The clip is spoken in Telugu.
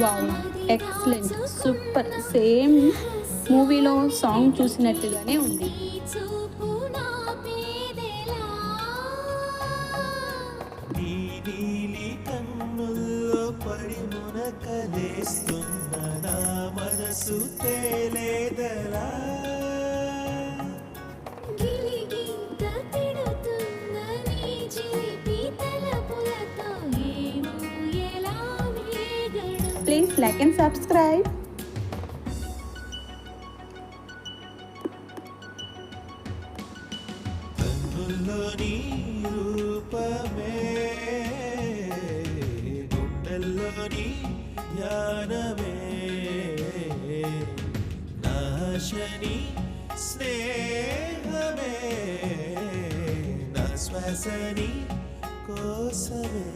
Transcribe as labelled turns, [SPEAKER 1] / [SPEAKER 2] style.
[SPEAKER 1] వావ్! ఎక్సలెంట్. సూపర్. సేమ్ మూవీలో సాంగ్ చూసినట్టుగానే ఉంది.
[SPEAKER 2] నీ నీలి కన్నుల్లో పడి మునకలేస్తున్న నా మనసు తేలేదలా
[SPEAKER 1] ప్లీజ్ లైక్ అండ్ సబ్స్క్రైబ్.
[SPEAKER 2] కన్నుల్లో నీ రూపమే గుండెల్లో నీ ధ్యానమే నాశని స్నేహమే నా శ్వాసని కోసమే